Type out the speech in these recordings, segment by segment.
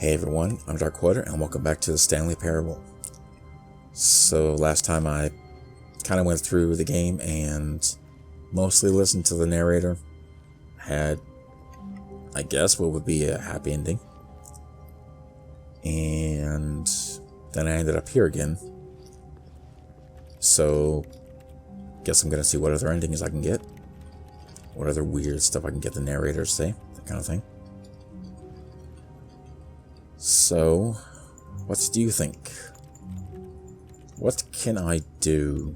Hey everyone, I'm Dark Quarter, and welcome back to the Stanley Parable. So last time I kind of went through the game and mostly listened to the narrator. Had, I guess, what would be a happy ending. And then I ended up here again. So, guess I'm going to see what other endings I can get. What other weird stuff I can get the narrator to say, that kind of thing. So, what do you think? What can I do?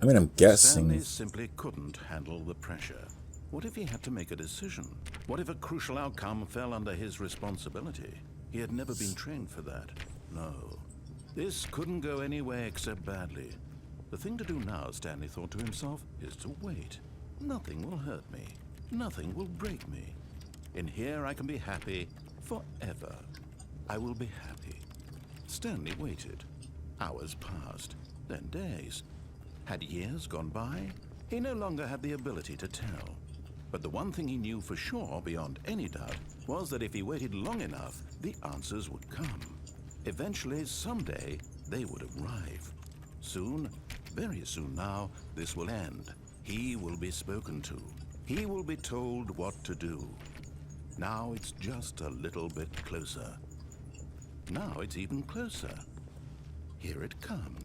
I mean, I'm guessing... Stanley simply couldn't handle the pressure. What if he had to make a decision? What if a crucial outcome fell under his responsibility? He had never been trained for that. No. This couldn't go any way except badly. The thing to do now, Stanley thought to himself, is to wait. Nothing will hurt me. Nothing will break me. In here I can be happy forever. I will be happy. Stanley waited. Hours passed, then days. Had years gone by? He no longer had the ability to tell. But the one thing he knew for sure, beyond any doubt, was that if he waited long enough, the answers would come. Eventually, someday, they would arrive. Soon, very soon now, this will end. He will be spoken to. He will be told what to do. Now it's just a little bit closer. Now it's even closer. Here it comes.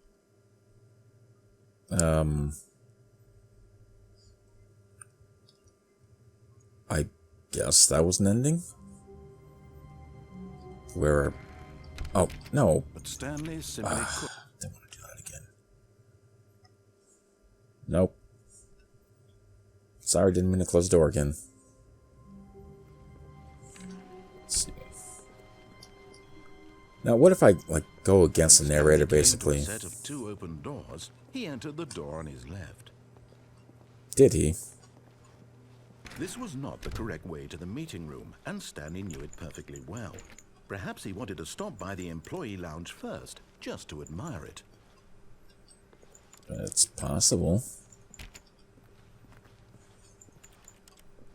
I guess that was an ending? Where... Oh, no. But Stanley simply could. Don't want to do that again. Nope. Sorry, didn't mean to close the door again. Let's see. Now, what if I, go against the narrator, basically? A set of two open doors, he entered the door on his left. Did he? This was not the correct way to the meeting room, and Stanley knew it perfectly well. Perhaps he wanted to stop by the employee lounge first, just to admire it. It's possible.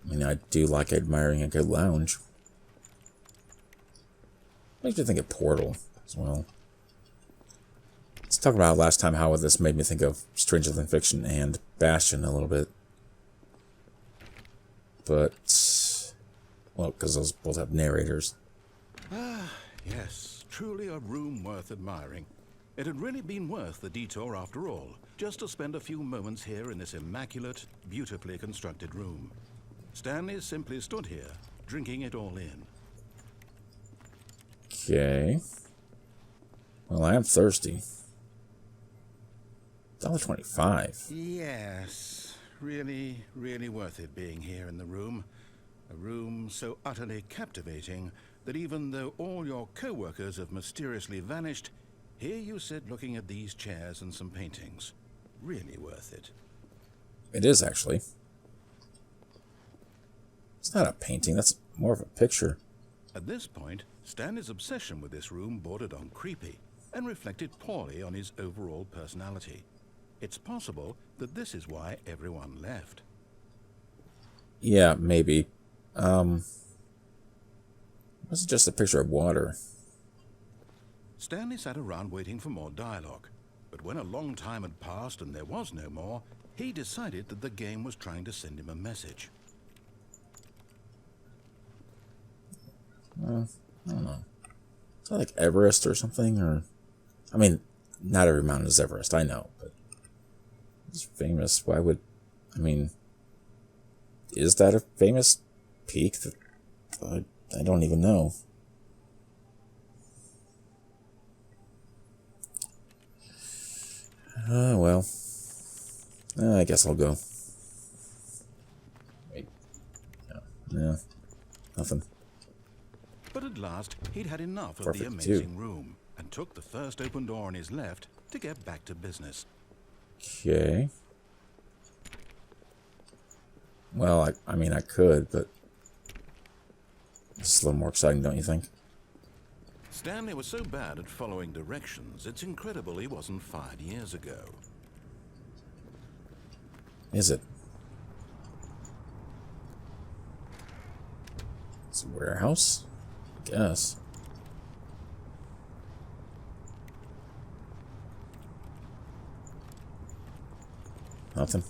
I mean, I do like admiring a good lounge. Makes me think of Portal as well. Let's talk about last time how this made me think of Stranger Than Fiction and Bastion a little bit. But, well, because those both have narrators. Ah, yes, truly a room worth admiring. It had really been worth the detour after all, just to spend a few moments here in this immaculate, beautifully constructed room. Stanley simply stood here, drinking it all in. Okay. Well, I am thirsty. $1.25. Yes, really, really worth it being here in the room. A room so utterly captivating that even though all your co-workers have mysteriously vanished, here you sit looking at these chairs and some paintings. Really worth it. It is, actually. It's not a painting, that's more of a picture. At this point, Stanley's obsession with this room bordered on creepy and reflected poorly on his overall personality. It's possible that this is why everyone left. Yeah, maybe. This is just a picture of water. Stanley sat around waiting for more dialogue, but when a long time had passed and there was no more, he decided that the game was trying to send him a message. I don't know. Is that like Everest or something? Or, I mean, not every mountain is Everest, I know, but it's famous. Why would, I mean, is that a famous peak? That I don't even know. Well, I guess I'll go. Wait. No, nothing. But at last, he'd had enough of the 4:52. amazing room and took the first open door on his left to get back to business. Okay. Well, I mean, I could, but it's a little more exciting, don't you think? Stanley was so bad at following directions, it's incredible he wasn't fired years ago. Is it? It's a warehouse. guess. Nothing.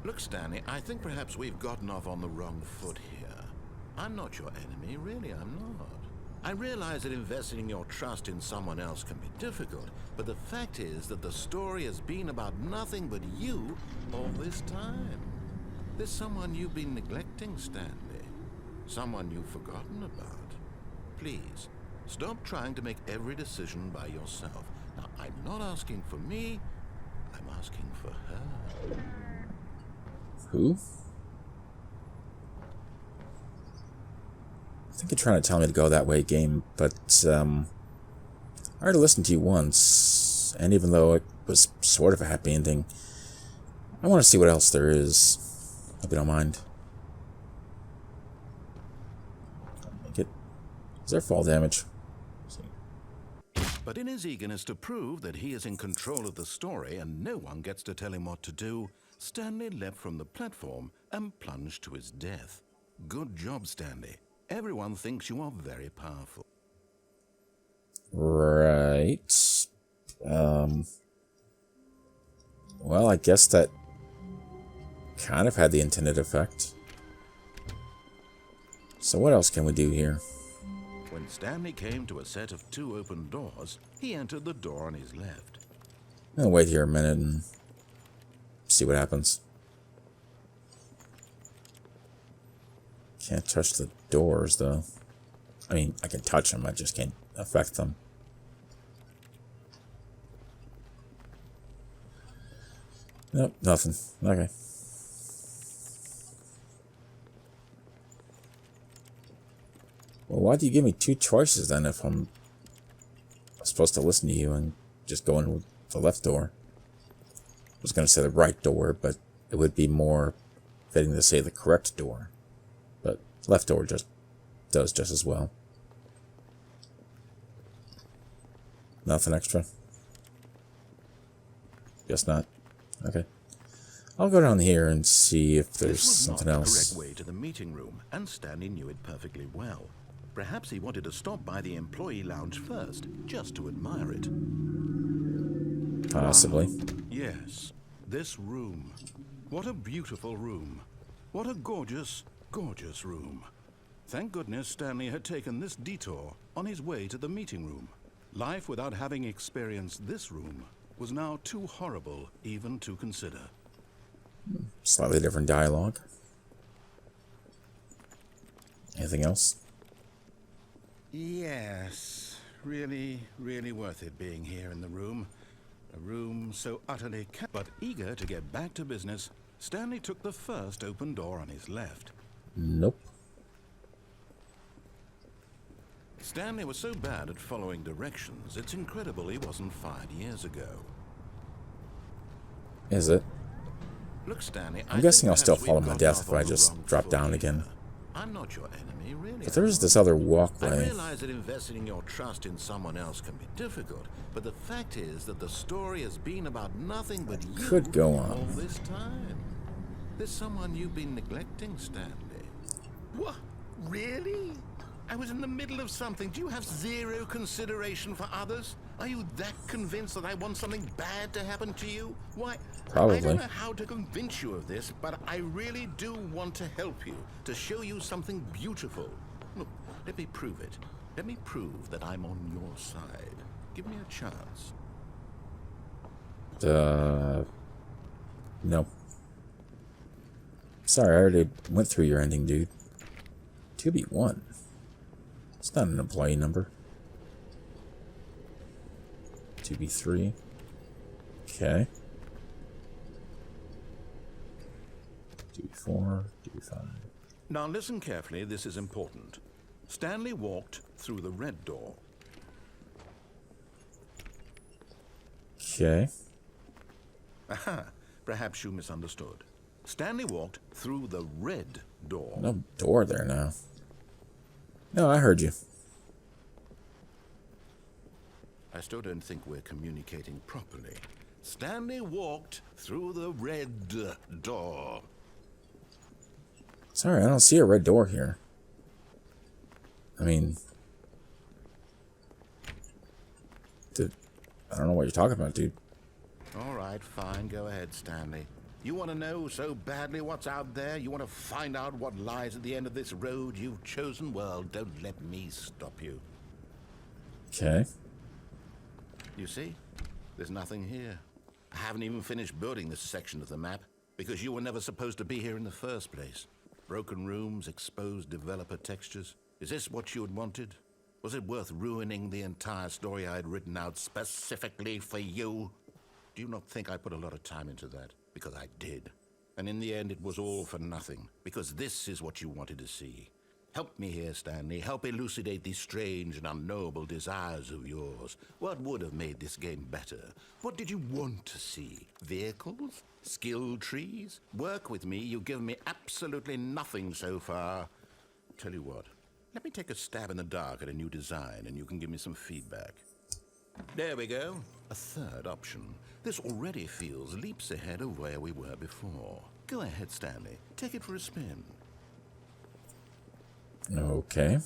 Look, Stanley, I think perhaps we've gotten off on the wrong foot here. I'm not your enemy, really, I'm not. I realize that investing your trust in someone else can be difficult, but the fact is that the story has been about nothing but you all this time. There's someone you've been neglecting, Stanley. Someone you've forgotten about. Please, stop trying to make every decision by yourself. Now, I'm not asking for me, I'm asking for her. Who? I think you're trying to tell me to go that way, game, but I already listened to you once, and even though it was sort of a happy ending, I want to see what else there is. Hope you don't mind. Make it. Is there fall damage? But in his eagerness to prove that he is in control of the story and no one gets to tell him what to do, Stanley leapt from the platform and plunged to his death. Good job, Stanley. Everyone thinks you are very powerful. Right. Well, I guess that kind of had the intended effect. So what else can we do here? When Stanley came to a set of 2 open doors, he entered the door on his left. I'll wait here a minute and see what happens. Can't touch the doors, though. I mean, I can touch them, I just can't affect them. Nope, nothing. Okay. Well, why do you give me 2 choices, then, if I'm supposed to listen to you and just go in with the left door? I was going to say the right door, but it would be more fitting to say the correct door. But left door just does just as well. Nothing extra? Guess not. Okay. I'll go down here and see if there's something else. This was not the correct way to the meeting room, and Stanley knew it perfectly well. Perhaps he wanted to stop by the employee lounge first, just to admire it. Possibly. Yes, this room. What a beautiful room. What a gorgeous, gorgeous room. Thank goodness Stanley had taken this detour on his way to the meeting room. Life without having experienced this room was now too horrible even to consider. Slightly different dialogue. Anything else? Yes, really, really worth it being here in the room. A room so utterly but eager to get back to business, Stanley took the first open door on his left. Nope. Stanley was so bad at following directions, it's incredible he wasn't fired years ago. Is it? Look, Stanley, I'm guessing I'll still fall to my death if I just drop down again. I'm not your enemy, really. But there's this other I walkway. realize that investing your trust in someone else can be difficult, but the fact is that the story has been about nothing but you Could go on. all this time. There's someone you've been neglecting, Stanley. What? Really? I was in the middle of something. Do you have zero consideration for others? Are you that convinced that I want something bad to happen to you? Why, Probably. I don't know how to convince you of this, but I really do want to help you, to show you something beautiful. Look, let me prove it. Let me prove that I'm on your side. Give me a chance. No. Sorry, I already went through your ending, dude. 2B1. It's not an employee number. 2B3. Okay. 2B4, 2B5. Now listen carefully, this is important. Stanley walked through the red door. Okay. Aha, perhaps you misunderstood. Stanley walked through the red door. No door there now. No, I heard you. I still don't think we're communicating properly. Stanley walked through the red door. Sorry, I don't see a red door here. I mean, dude, I don't know what you're talking about, dude. All right, fine. Go ahead, Stanley. You want to know so badly what's out there? You want to find out what lies at the end of this road you've chosen? Well, don't let me stop you. Okay. You see? There's nothing here. I haven't even finished building this section of the map because you were never supposed to be here in the first place. Broken rooms, exposed developer textures. Is this what you had wanted? Was it worth ruining the entire story I had written out specifically for you? Do you not think I put a lot of time into that? Because I did. And in the end, it was all for nothing. Because this is what you wanted to see. Help me here, Stanley. Help elucidate these strange and unknowable desires of yours. What would have made this game better? What did you want to see? Vehicles? Skill trees? Work with me. You've given me absolutely nothing so far. Tell you what. Let me take a stab in the dark at a new design, and you can give me some feedback. There we go. A third option. This already feels leaps ahead of where we were before. Go ahead, Stanley. Take it for a spin. Okay.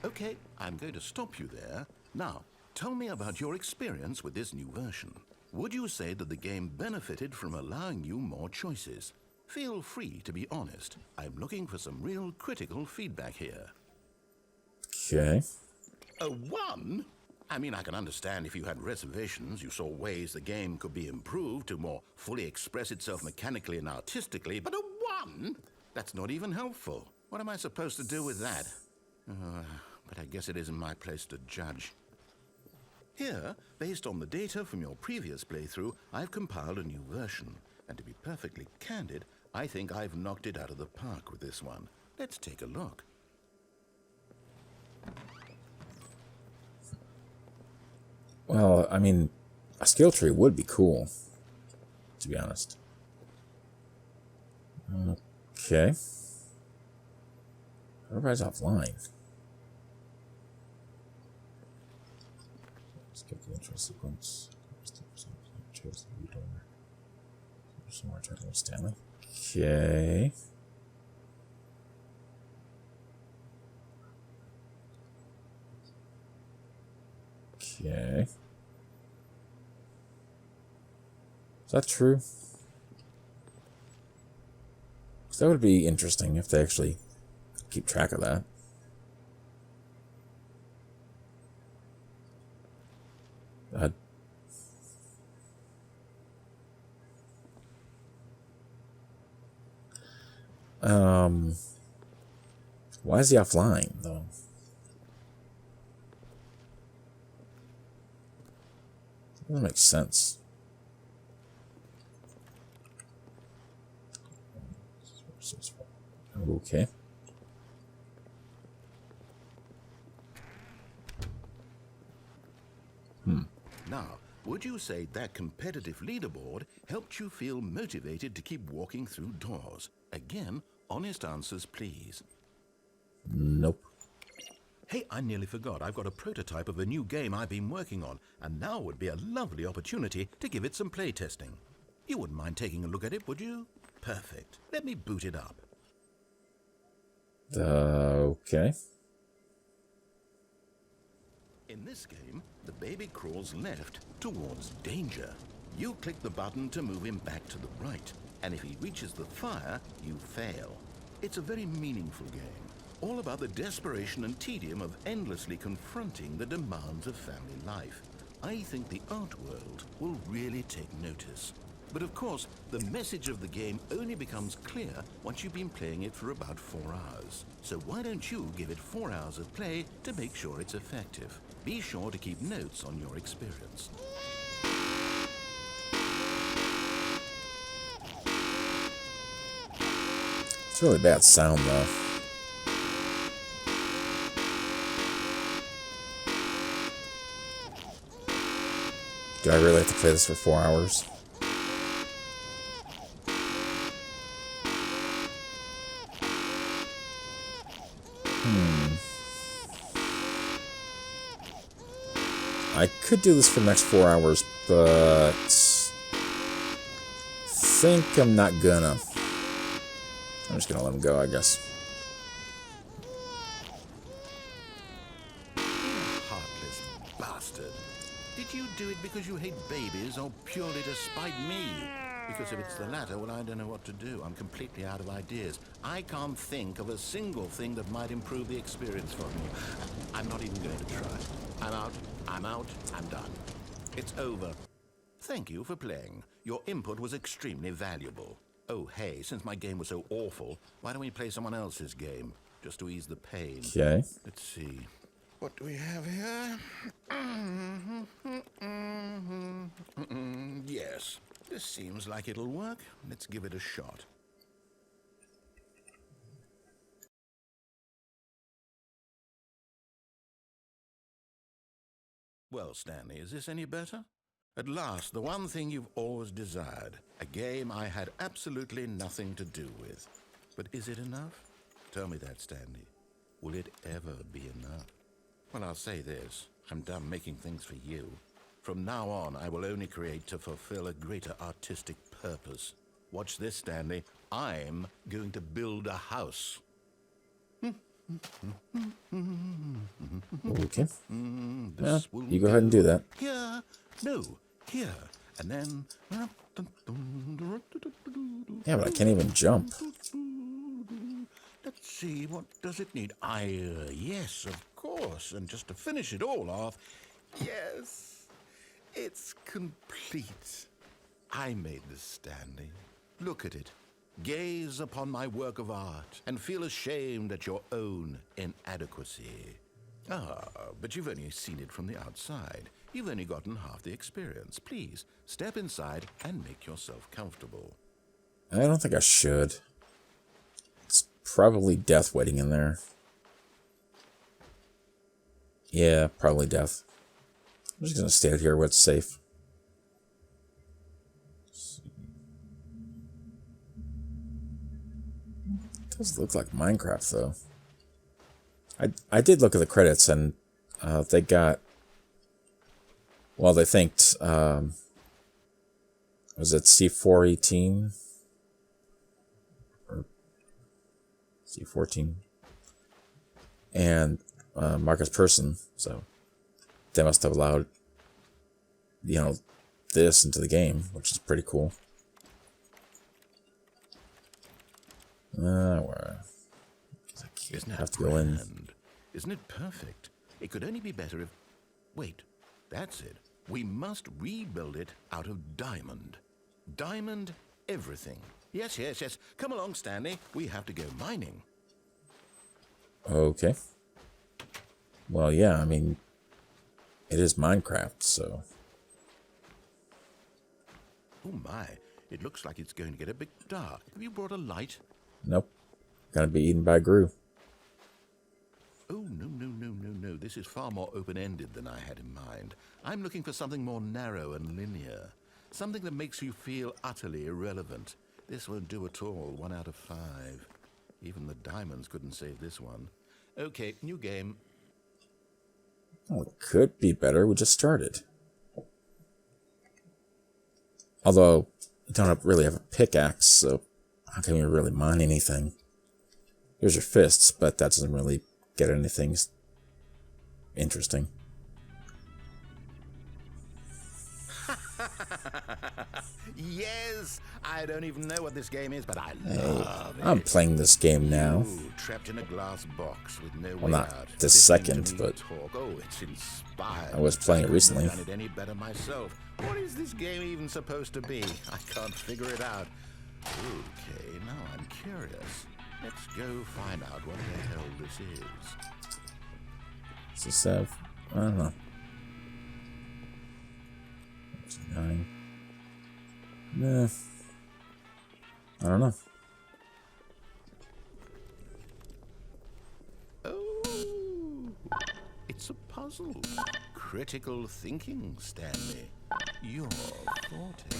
Okay, I'm going to stop you there. Now, tell me about your experience with this new version. Would you say that the game benefited from allowing you more choices? Feel free to be honest. I'm looking for some real critical feedback here. Okay. A 1? I mean, I can understand if you had reservations, you saw ways the game could be improved to more fully express itself mechanically and artistically, but a 1? That's not even helpful. What am I supposed to do with that? But I guess it isn't my place to judge. Here, based on the data from your previous playthrough, I've compiled a new version. And to be perfectly candid, I think I've knocked it out of the park with this one. Let's take a look. Well, I mean, a skill tree would be cool, to be honest. Okay. Everybody's offline. Skip the intro sequence. Chose the lead order. Some more title of Stanley. Okay. Okay. Is that true? 'Cause that would be interesting if they actually keep track of that. Why is he offline though? Doesn't make sense. Okay. Now, would you say that competitive leaderboard helped you feel motivated to keep walking through doors? Again, honest answers, please. Nope. Hey, I nearly forgot. I've got a prototype of a new game I've been working on, and now would be a lovely opportunity to give it some playtesting. You wouldn't mind taking a look at it, would you? Perfect. Let me boot it up. Okay. In this game, the baby crawls left towards danger. You click the button to move him back to the right, and if he reaches the fire, you fail. It's a very meaningful game, all about the desperation and tedium of endlessly confronting the demands of family life. I think the art world will really take notice. But of course, the message of the game only becomes clear once you've been playing it for about 4 hours. So why don't you give it 4 hours of play to make sure it's effective? Be sure to keep notes on your experience. It's really bad sound though. Do I really have to play this for 4 hours? I could do this for the next 4 hours, but think I'm not gonna. I'm just gonna let him go, I guess. Heartless bastard. Did you do it because you hate babies or purely to spite me? Because if it's the latter, well, I don't know what to do. I'm completely out of ideas. I can't think of a single thing that might improve the experience for me. I'm not even going to try. I'm out. I'm out. I'm done. It's over. Thank you for playing. Your input was extremely valuable. Oh, hey, since my game was so awful, why don't we play someone else's game? Just to ease the pain. Okay. Let's see. What do we have here? Yes, this seems like it'll work. Let's give it a shot. Well, Stanley, is this any better? At last, the one thing you've always desired. A game I had absolutely nothing to do with. But is it enough? Tell me that, Stanley. Will it ever be enough? Well, I'll say this. I'm done making things for you. From now on, I will only create to fulfill a greater artistic purpose. Watch this, Stanley. I'm going to build a house. Okay. Well, you go ahead and do that. Here. No. Here. And then... Yeah, but I can't even jump. Let's see, what does it need? Yes, of course. And just to finish it all off, yes, it's complete. I made this, Stanley. Look at it. Gaze upon my work of art and feel ashamed at your own inadequacy. Ah, but you've only seen it from the outside. You've only gotten half the experience. Please, step inside and make yourself comfortable. I don't think I should. It's probably death waiting in there. Yeah, probably death. I'm just gonna stay out here where it's safe. It does look like Minecraft, though. I did look at the credits, and they got... Well, they thanked... was it C418? Or C14? And Marcus Persson, so they must have allowed, you know, this into the game, which is pretty cool. Where? Isn't it have to go in. Isn't it perfect? It could only be better if... Wait, that's it. We must rebuild it out of diamond. Diamond everything. Yes, yes, yes. Come along, Stanley. We have to go mining. Okay. Well, yeah, I mean, it is Minecraft, so... Oh my, it looks like it's going to get a bit dark. Have you brought a light? Nope. Gonna be eaten by Gru. Oh, no, no, no, no, no. This is far more open-ended than I had in mind. I'm looking for something more narrow and linear. Something that makes you feel utterly irrelevant. This won't do at all. 1 out of 5. Even the diamonds couldn't save this one. Okay, new game. Well, it could be better. We just started. Although, you don't really have a pickaxe, so how can you really mine anything? Here's your fists, but that doesn't really get anything interesting. Yes, I don't even know what this game is, but I love it. I'm playing this game now. Ooh, trapped in a glass box with no Well, way not out. this Listening second, to me but talk. Oh, it's inspired. I was playing it recently. I couldn't have done it any better myself. What is this game even supposed to be? I can't figure it out. Okay, now I'm curious. Let's go find out what the hell this is. Does this have... I don't know. 9. Nah. I don't know. Oh, it's a puzzle. Critical thinking, Stanley. Your forte.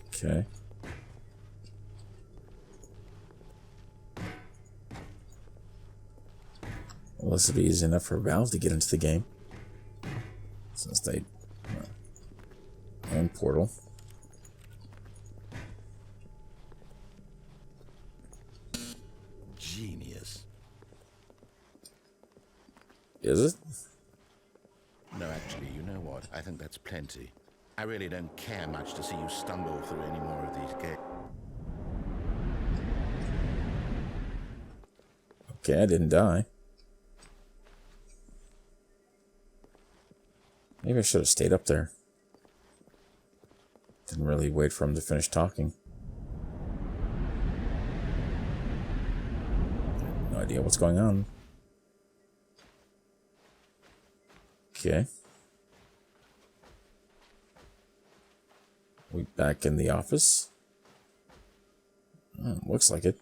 Okay. Well, this would be easy enough for Valve to get into the game, since they own Portal. Is it? No, actually, you know what? I think that's plenty. I really don't care much to see you stumble through any more of these gates. Okay, I didn't die. Maybe I should have stayed up there. Didn't really wait for him to finish talking. No idea what's going on. Okay. We back in the office? Looks like it.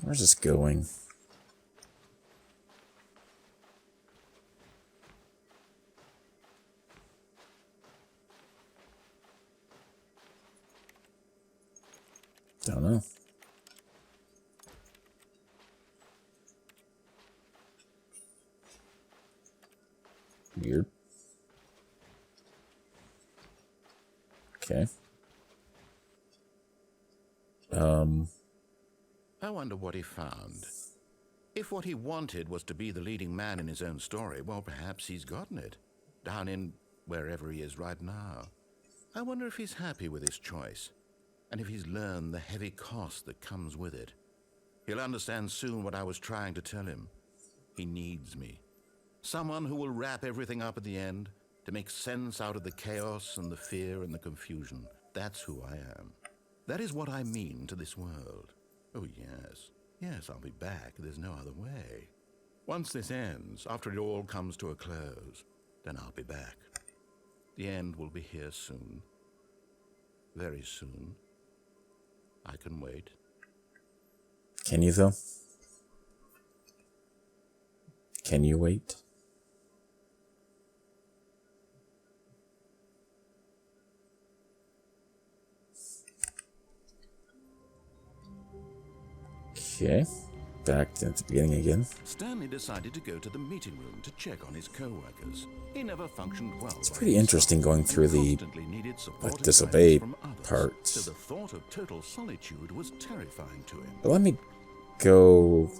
Where's this going? Don't know. Weird. Okay. I wonder what he found. If what he wanted was to be the leading man in his own story, well, perhaps he's gotten it. Down in wherever he is right now. I wonder if he's happy with his choice. And if he's learned the heavy cost that comes with it. He'll understand soon what I was trying to tell him. He needs me. Someone who will wrap everything up at the end, to make sense out of the chaos and the fear and the confusion. That's who I am. That is what I mean to this world. Oh, yes. Yes, I'll be back. There's no other way. Once this ends, after it all comes to a close, then I'll be back. The end will be here soon. Very soon. I can wait. Can you, though? Can you wait? Okay, back to the beginning again. Stanley decided to go to the meeting room to check on his co-workers. He never functioned well. It's pretty interesting going through the disobey part. So the thought of total solitude was terrifying to him. But let me go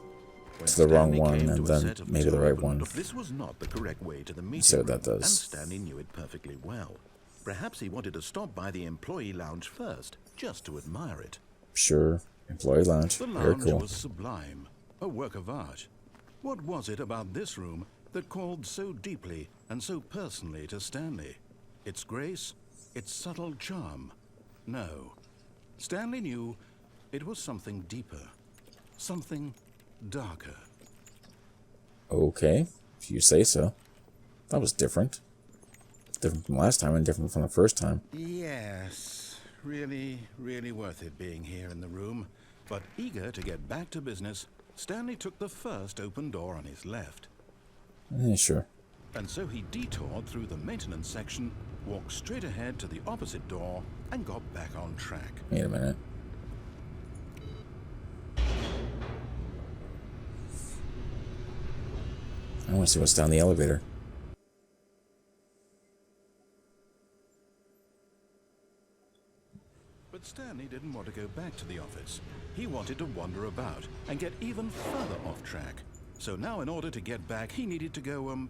to the wrong one and then maybe the right one. This was not the correct way to the meeting See what room, that does. and Stanley knew it perfectly well. Perhaps he wanted to stop by the employee lounge first, just to admire it. Sure. Employee lounge. The Very lounge cool. was sublime, a work of art. What was it about this room that called so deeply and so personally to Stanley? Its grace, its subtle charm? No. Stanley knew it was something deeper, something darker. Okay, if you say so. That was different. Different from last time and different from the first time. Yes, really, really worth it being here in the room. But eager to get back to business, Stanley took the first open door on his left. Sure. And so he detoured through the maintenance section, walked straight ahead to the opposite door, and got back on track. Wait a minute. I want to see what's down the elevator. But Stanley didn't want to go back to the office. He wanted to wander about and get even further off track. So now in order to get back, he needed to go,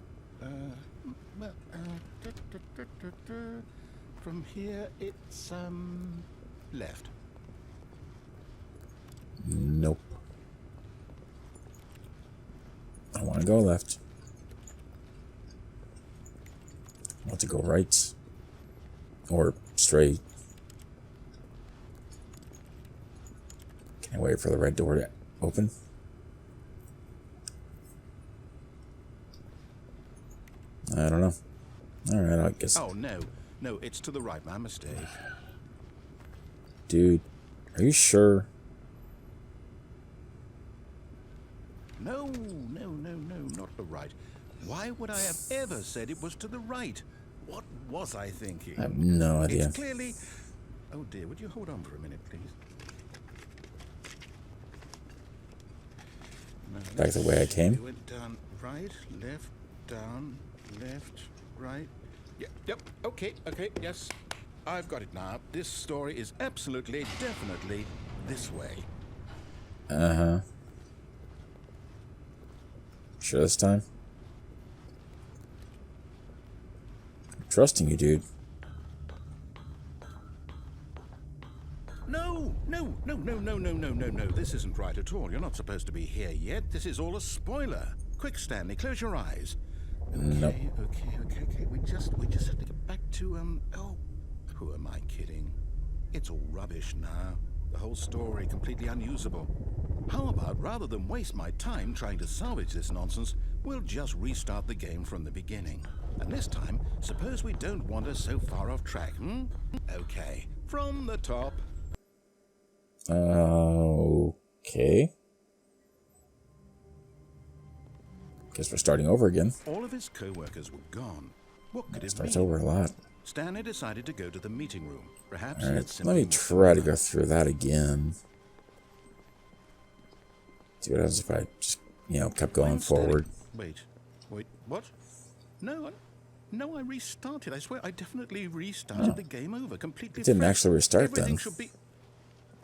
from here, it's, left. Nope. I want to go left. I want to go right. Or straight. Can I wait for the red door to open? I don't know. Alright, I guess. Oh, no. No, it's to the right. My mistake. Dude, are you sure? No, not the right. Why would I have ever said it was to the right? What was I thinking? I have no idea. It's clearly... Oh dear, would you hold on for a minute, please? No, Back the way I came. We went down, right, left, down, left, right. Yep, okay, yes. I've got it now. This story is absolutely, definitely this way. Uh-huh. Sure this time? I'm trusting you, dude. No, no, no, no, no, no, no, no, no. This isn't right at all. You're not supposed to be here yet. This is all a spoiler. Quick, Stanley, close your eyes. Nope. Okay. We just have to get back to, oh, who am I kidding? It's all rubbish now. The whole story completely unusable. How about, rather than waste my time trying to salvage this nonsense, we'll just restart the game from the beginning. And this time, suppose we don't wander so far off track, hmm? Okay, from the top. Okay. Guess we're starting over again. All of his co-workers were gone. What could it Starts mean? over a lot. Stanley decided to go to the meeting room. Perhaps All he had right, simply let me missed try to the go through that again. See what happens if I just, kept going When's Stanley? forward. Wait, what? No, I restarted. I swear, I definitely restarted the game over completely. It didn't fresh. actually restart Everything then. should be.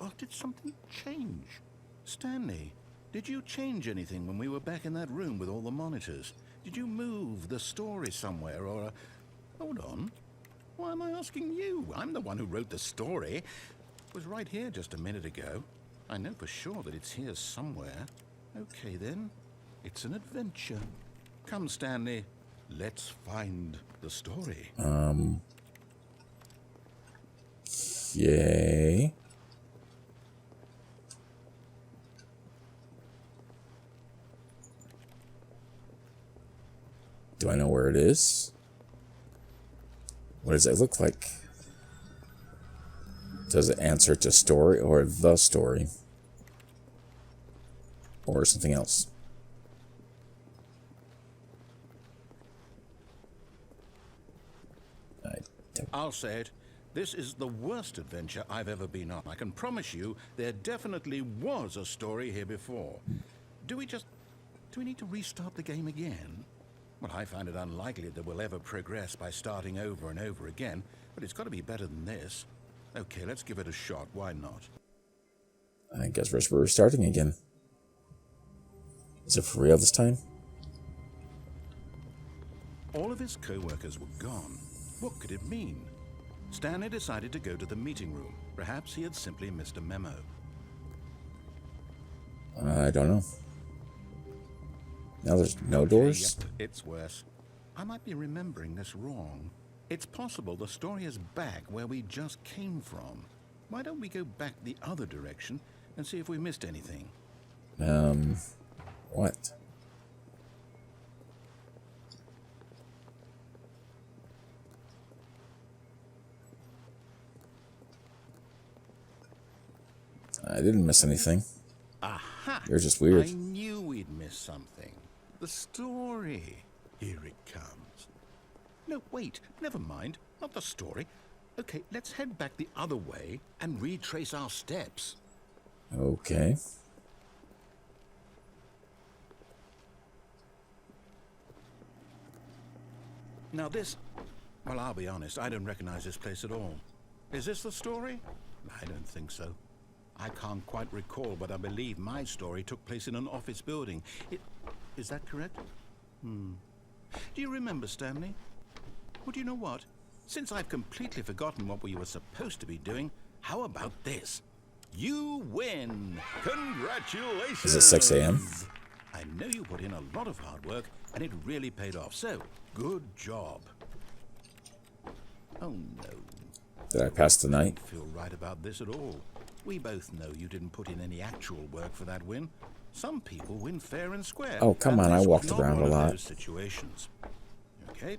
Oh, did something change? Stanley, did you change anything when we were back in that room with all the monitors? Did you move the story somewhere or? Hold on. Why am I asking you? I'm the one who wrote the story. It was right here just a minute ago. I know for sure that it's here somewhere. Okay then, it's an adventure. Come, Stanley, let's find the story. Yay. Do I know where it is? What does it look like? Does it answer to story or the story? Or something else? I'll say it. This is the worst adventure I've ever been on. I can promise you there definitely was a story here before. Do we need to restart the game again? Well, I find it unlikely that we'll ever progress by starting over and over again, but it's got to be better than this. Okay, let's give it a shot. Why not? I guess we're starting again. Is it for real this time? All of his co-workers were gone. What could it mean? Stanley decided to go to the meeting room. Perhaps he had simply missed a memo. I don't know. Now there's no doors? Yep, it's worse. I might be remembering this wrong. It's possible the story is back where we just came from. Why don't we go back the other direction and see if we missed anything? What? I didn't miss anything. Aha! You're just weird. I knew we'd miss something. The story. Here it comes. No, wait. Never mind. Not the story. Okay, let's head back the other way and retrace our steps. Okay. Now this... Well, I'll be honest. I don't recognize this place at all. Is this the story? I don't think so. I can't quite recall, but I believe my story took place in an office building. Is that correct? Do you remember, Stanley? Well, do you know what? Since I've completely forgotten what we were supposed to be doing, how about this? You win! Congratulations! Is it 6 a.m.? I know you put in a lot of hard work, and it really paid off. So, good job. Oh, no. Did I pass the night? I don't feel right about this at all. We both know you didn't put in any actual work for that win. Some people win fair and square. Oh, come on, I this walked was not around one a of lot. those situations. Okay,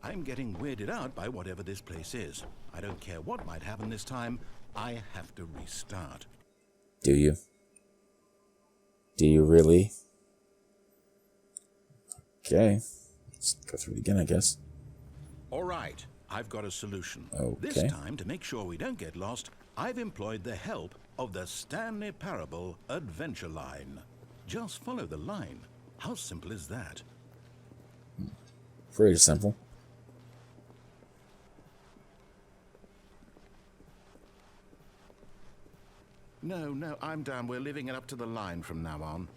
I'm getting weirded out by whatever this place is. I don't care what might happen this time. I have to restart. Do you? Do you really? Okay. Let's go through it again, I guess. All right, I've got a solution. Okay. This time, to make sure we don't get lost, I've employed the help of the Stanley Parable Adventure Line. Just follow the line. How simple is that? Pretty simple. no, I'm done. We're leaving it up to the line from now on.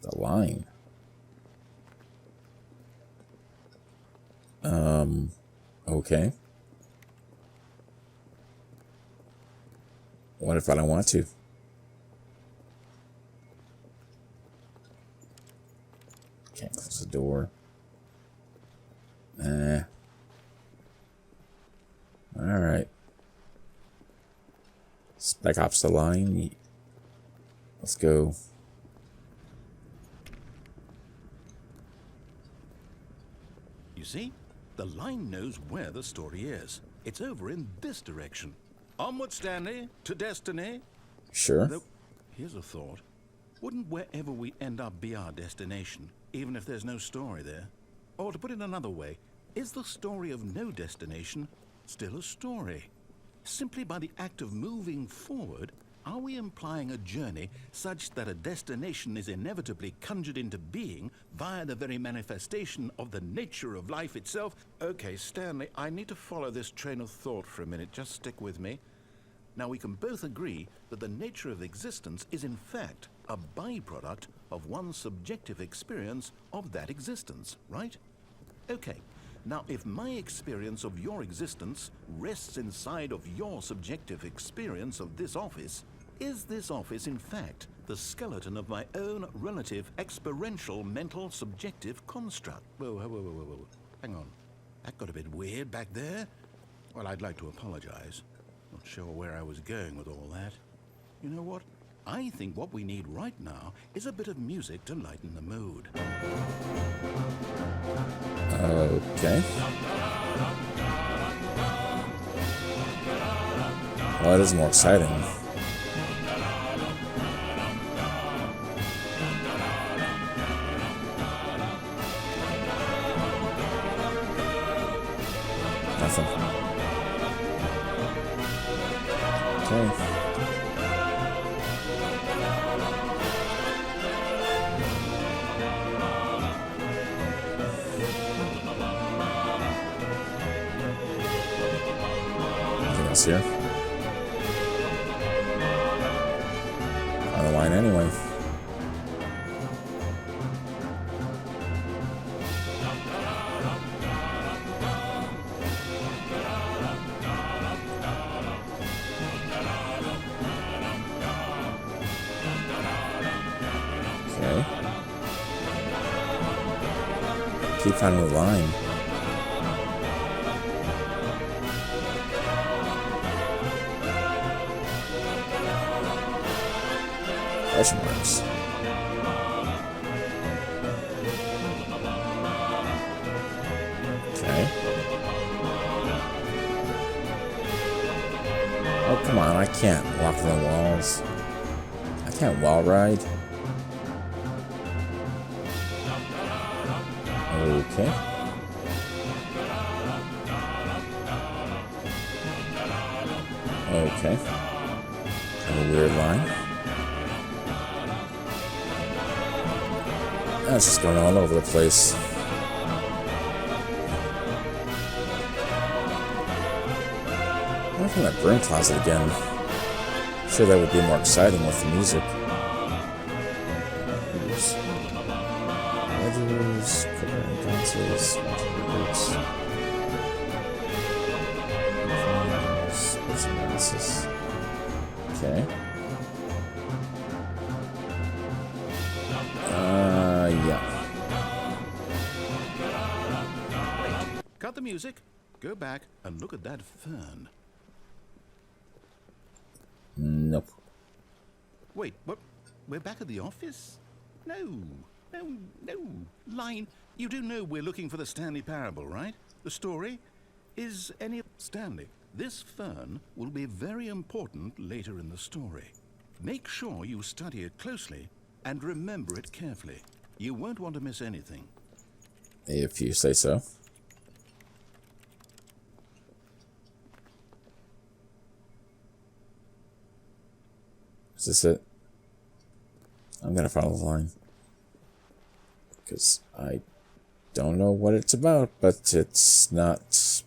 The line. Okay. What if I don't want to? Can't close the door. Nah. Alright. Spec Ops the line. Let's go. You see? The line knows where the story is. It's over in this direction. Onward, Stanley, to destiny. Sure. Though, here's a thought. Wouldn't wherever we end up be our destination, even if there's no story there? Or to put it another way, is the story of no destination still a story? Simply by the act of moving forward, are we implying a journey such that a destination is inevitably conjured into being via the very manifestation of the nature of life itself? Okay, Stanley, I need to follow this train of thought for a minute. Just stick with me. Now, we can both agree that the nature of existence is in fact a byproduct of one's subjective experience of that existence, right? Okay. Now, if my experience of your existence rests inside of your subjective experience of this office, is this office, in fact, the skeleton of my own relative experiential mental subjective construct? Whoa. Hang on. That got a bit weird back there. Well, I'd like to apologize. Not sure where I was going with all that. You know what? I think what we need right now is a bit of music to lighten the mood. Okay. Well, it is more exciting. Nothing. Okay. Here on the line anyway. Okay. Keep finding the line. Question marks. Okay. Oh, come on. I can't walk on the walls. I can't wall ride. Okay. Okay. A weird line. That's just going all over the place. I'm from that broom closet again. I'm sure that would be more exciting with the music. Ledgers, covering dances, boots, analysis. Okay. Yeah. Cut the music, go back and look at that fern. Nope. Wait, what? We're back at the office? No. Line, you do know we're looking for the Stanley parable, right? The story? Is any... Stanley, this fern will be very important later in the story. Make sure you study it closely and remember it carefully. You won't want to miss anything. If you say so. Is this it? I'm gonna follow the line. Because I don't know what it's about, but it's not...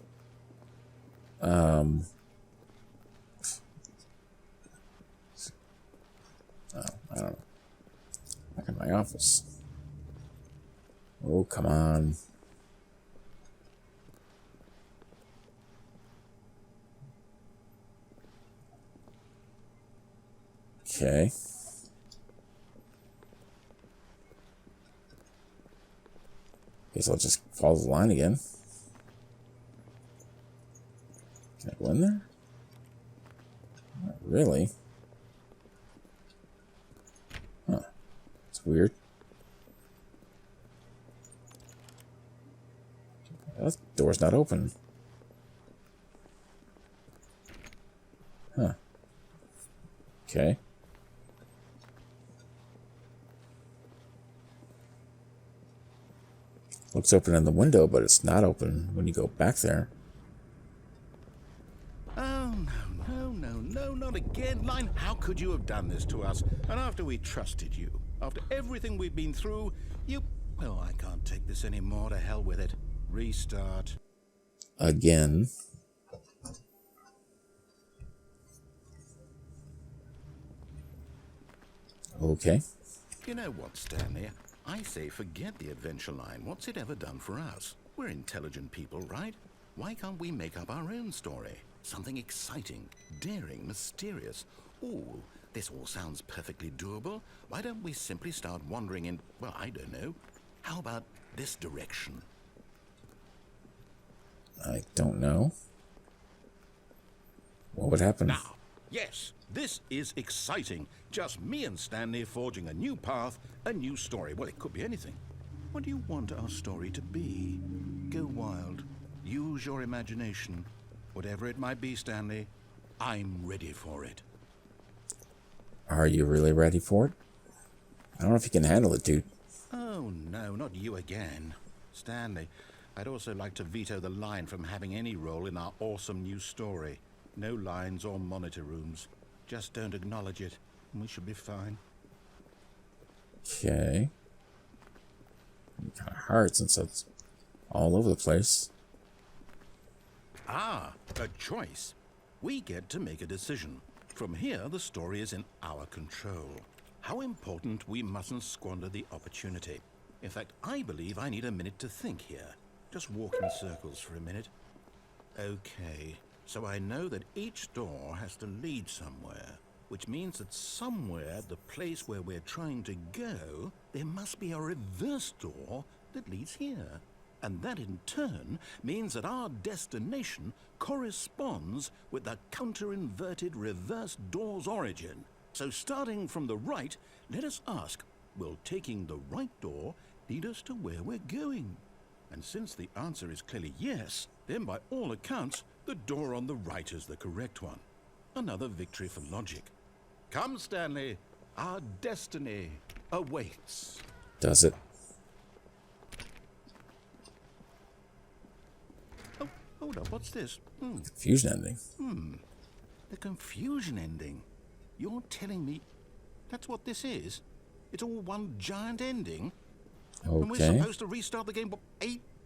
don't know. Back in my office. Oh, come on. Okay. Guess I'll just follow the line again. Can I go in there? Not really. Huh. It's weird. That door's not open. Huh. Okay. Looks open in the window, but it's not open when you go back there. Oh, no, not again. Line, how could you have done this to us? And after we trusted you, after everything we've been through, you... Well, I can't take this anymore. To hell with it. Restart. Again. Okay. You know what, Stanley? I say forget the adventure line. What's it ever done for us? We're intelligent people, right? Why can't we make up our own story? Something exciting, daring, mysterious. Ooh, this all sounds perfectly doable. Why don't we simply start wandering in, well, I don't know. How about this direction? I don't know. What would happen? Now, yes, this is exciting. Just me and Stanley forging a new path, a new story. Well, it could be anything. What do you want our story to be? Go wild. Use your imagination. Whatever it might be, Stanley, I'm ready for it. Are you really ready for it? I don't know if you can handle it, dude. Oh, no, not you again. Stanley, I'd also like to veto the line from having any role in our awesome new story. No lines or monitor rooms. Just don't acknowledge it, and we should be fine. Okay. Kind of hard since it's all over the place. Ah, a choice. We get to make a decision. From here, the story is in our control. How important we mustn't squander the opportunity. In fact, I believe I need a minute to think here. Just walk in circles for a minute. Okay, so I know that each door has to lead somewhere, which means that somewhere, the place where we're trying to go, there must be a reverse door that leads here. And that in turn means that our destination corresponds with the counter-inverted reverse door's origin. So starting from the right, let us ask, will taking the right door lead us to where we're going? And since the answer is clearly yes, then by all accounts, the door on the right is the correct one. Another victory for logic. Come, Stanley, our destiny awaits. Does it? Oh, hold up, what's this? Confusion ending. The confusion ending. You're telling me that's what this is? It's all one giant ending? And we're Okay. supposed to restart the game, what,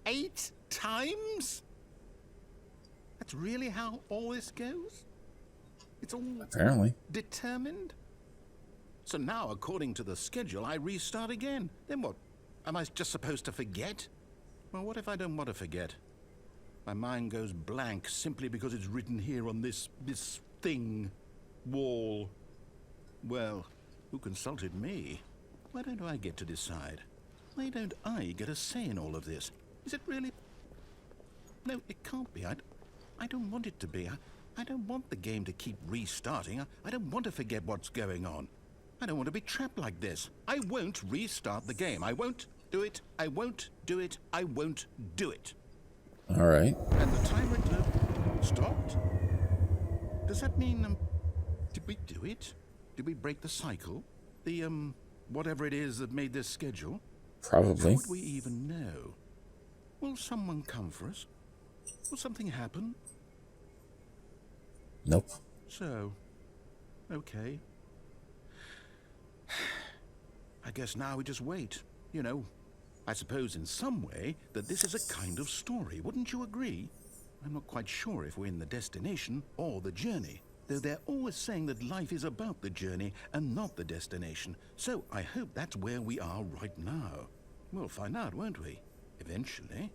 eight times? That's really how all this goes? It's all Apparently. determined? So now, according to the schedule, I restart again. Then what? Am I just supposed to forget? Well, what if I don't want to forget? My mind goes blank simply because it's written here on this thing, wall. Well, who consulted me? Why don't I get to decide? Why don't I get a say in all of this? Is it really? No, it can't be. I don't want it to be. I don't want the game to keep restarting. I don't want to forget what's going on. I don't want to be trapped like this. I won't restart the game. I won't do it. I won't do it. I won't do it. All right. And the timer stopped? Does that mean, did we do it? Did we break the cycle? The, whatever it is that made this schedule? Probably. How would we even know? Will someone come for us? Will something happen? Nope. So, okay. I guess now we just wait. You know, I suppose in some way that this is a kind of story. Wouldn't you agree? I'm not quite sure if we're in the destination or the journey. Though they're always saying that life is about the journey and not the destination. So I hope that's where we are right now. We'll find out, won't we? Eventually.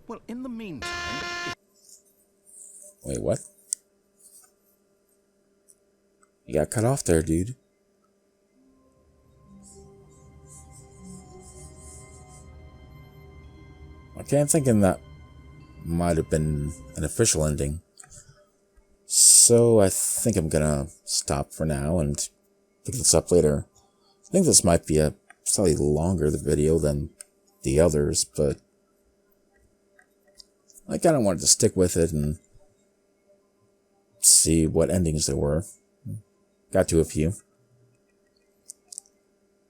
Well, in the meantime... Wait, what? You got cut off there, dude. Okay, I'm thinking that might have been an official ending. So I think I'm gonna stop for now and pick this up later. I think this might be a slightly longer video than the others, but I kind of wanted to stick with it and see what endings there were. Got to a few.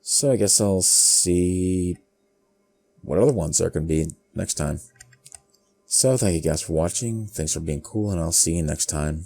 So I guess I'll see what other ones there can be next time. So thank you guys for watching. Thanks for being cool, and I'll see you next time.